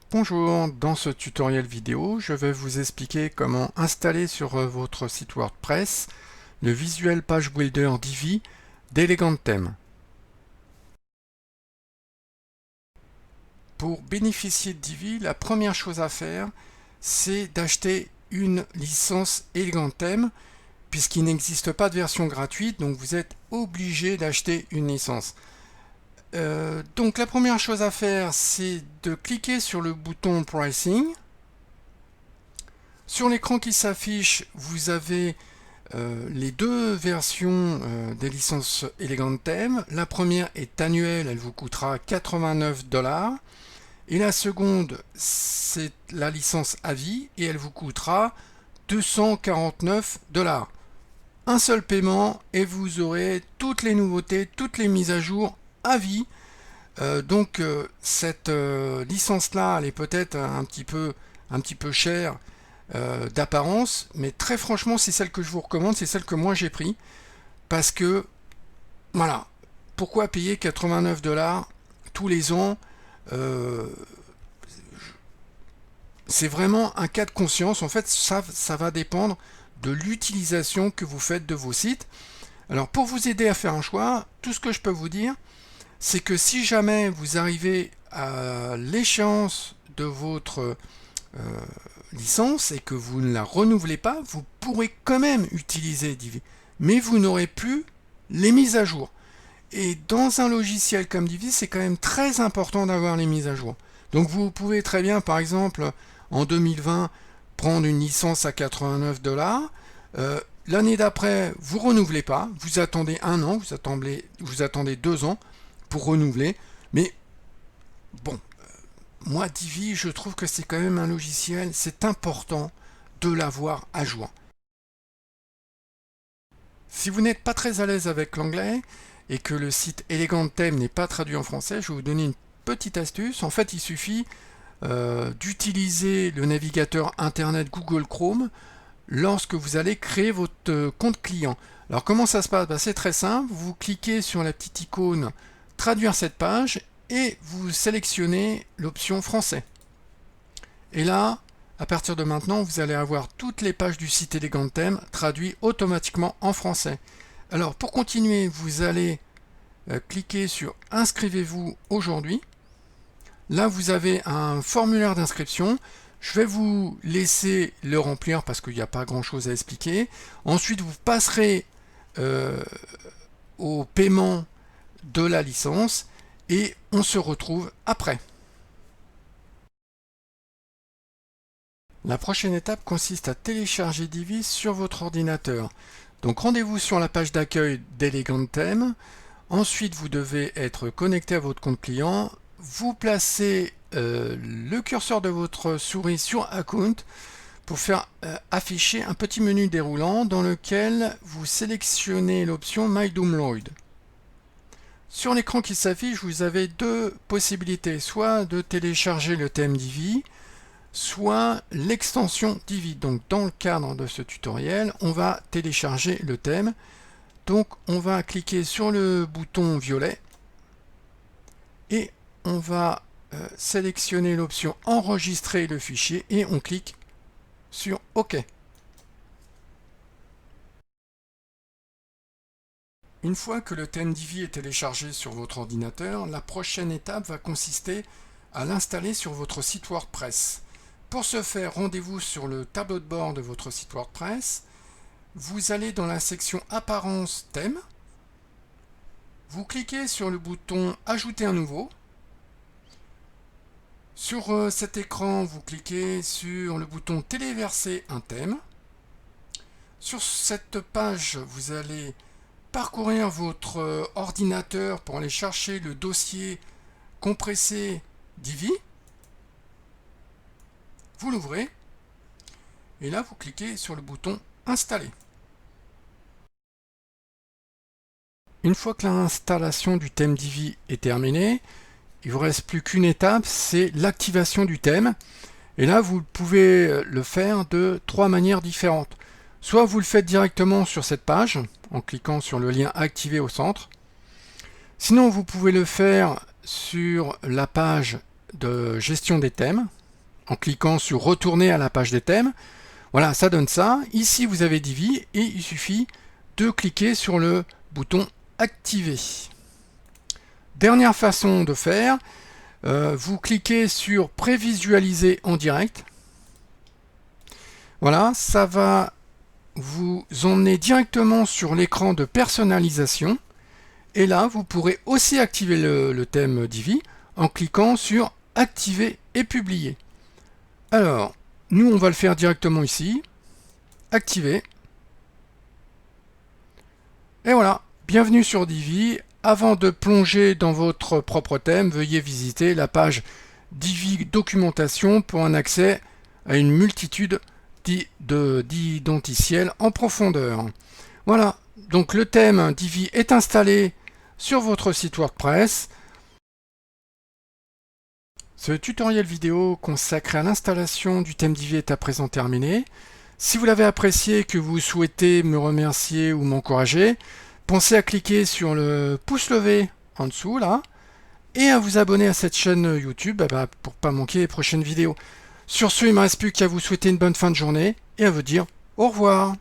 Bonjour, dans ce tutoriel vidéo, je vais vous expliquer comment installer sur votre site WordPress le Visual Page Builder Divi d'Elegant Theme. Pour bénéficier de Divi, la première chose à faire, c'est d'acheter une licence Elegant Theme, puisqu'il n'existe pas de version gratuite, donc vous êtes obligé d'acheter une licence. Donc la première chose à faire, c'est de cliquer sur le bouton Pricing. Sur l'écran qui s'affiche, vous avez les deux versions des licences Elegant Theme. La première est annuelle, elle vous coûtera 89 $. Et la seconde, c'est la licence à vie et elle vous coûtera 249 $. Un seul paiement et vous aurez toutes les nouveautés, toutes les mises à jour à vie. Cette licence-là, elle est peut-être un petit peu chère d'apparence, mais très franchement, c'est celle que je vous recommande, c'est celle que moi j'ai pris, parce que, voilà, pourquoi payer 89 $ tous les ans? C'est vraiment un cas de conscience. En fait, ça va dépendre de l'utilisation que vous faites de vos sites. Alors, pour vous aider à faire un choix, tout ce que je peux vous dire, c'est que si jamais vous arrivez à l'échéance de votre licence et que vous ne la renouvelez pas, vous pourrez quand même utiliser Divi, mais vous n'aurez plus les mises à jour. Et dans un logiciel comme Divi, c'est quand même très important d'avoir les mises à jour. Donc vous pouvez très bien, par exemple, en 2020, prendre une licence à 89 $. L'année d'après, vous renouvelez pas, vous attendez un an, vous attendez 2 ans pour renouveler. Mais bon, moi Divi, je trouve que c'est quand même un logiciel, c'est important de l'avoir à jour. Si vous n'êtes pas très à l'aise avec l'anglais et que le site Elegant Theme n'est pas traduit en français, je vais vous donner une petite astuce. En fait, il suffit d'utiliser le navigateur internet Google Chrome lorsque vous allez créer votre compte client. Alors comment ça se passe? C'est très simple, vous cliquez sur la petite icône traduire cette page et vous sélectionnez l'option français. Et là, à partir de maintenant, vous allez avoir toutes les pages du site Elegant Theme traduites automatiquement en français. Alors pour continuer, vous allez cliquer sur inscrivez-vous aujourd'hui. Là, vous avez un formulaire d'inscription. Je vais vous laisser le remplir parce qu'il n'y a pas grand-chose à expliquer. Ensuite, vous passerez au paiement de la licence et on se retrouve après. La prochaine étape consiste à télécharger Divi sur votre ordinateur. Donc rendez-vous sur la page d'accueil d'Elegant Theme. Ensuite, vous devez être connecté à votre compte client. Vous placez le curseur de votre souris sur Account pour faire afficher un petit menu déroulant dans lequel vous sélectionnez l'option My Download. Sur l'écran qui s'affiche, vous avez deux possibilités, soit de télécharger le thème Divi, soit l'extension Divi. Donc dans le cadre de ce tutoriel, on va télécharger le thème. Donc on va cliquer sur le bouton violet et on va sélectionner l'option enregistrer le fichier et on clique sur OK. Une fois que le thème Divi est téléchargé sur votre ordinateur, la prochaine étape va consister à l'installer sur votre site WordPress. Pour ce faire, rendez-vous sur le tableau de bord de votre site WordPress. Vous allez dans la section Apparence thème. Vous cliquez sur le bouton Ajouter un nouveau. Sur cet écran, vous cliquez sur le bouton Téléverser un thème. Sur cette page, vous allez parcourir votre ordinateur pour aller chercher le dossier compressé Divi. Vous l'ouvrez et là, vous cliquez sur le bouton Installer. Une fois que l'installation du thème Divi est terminée, il ne vous reste plus qu'une étape, c'est l'activation du thème. Et là, vous pouvez le faire de 3 manières différentes. Soit vous le faites directement sur cette page, en cliquant sur le lien activer au centre. Sinon, vous pouvez le faire sur la page de gestion des thèmes. en cliquant sur retourner à la page des thèmes. Voilà, ça donne ça. Ici, vous avez Divi et il suffit de cliquer sur le bouton activer. Dernière façon de faire, vous cliquez sur prévisualiser en direct. Voilà, ça va vous emmener directement sur l'écran de personnalisation. Et là, vous pourrez aussi activer le thème Divi en cliquant sur activer et publier. Alors, nous on va le faire directement ici. Activer. Et voilà, bienvenue sur Divi. Avant de plonger dans votre propre thème, veuillez visiter la page Divi documentation pour un accès à une multitude d'identiciels en profondeur. Voilà, donc le thème Divi est installé sur votre site WordPress. Ce tutoriel vidéo consacré à l'installation du thème Divi est à présent terminé. Si vous l'avez apprécié et que vous souhaitez me remercier ou m'encourager, pensez à cliquer sur le pouce levé en dessous là et à vous abonner à cette chaîne YouTube pour ne pas manquer les prochaines vidéos. Sur ce, il ne me reste plus qu'à vous souhaiter une bonne fin de journée et à vous dire au revoir.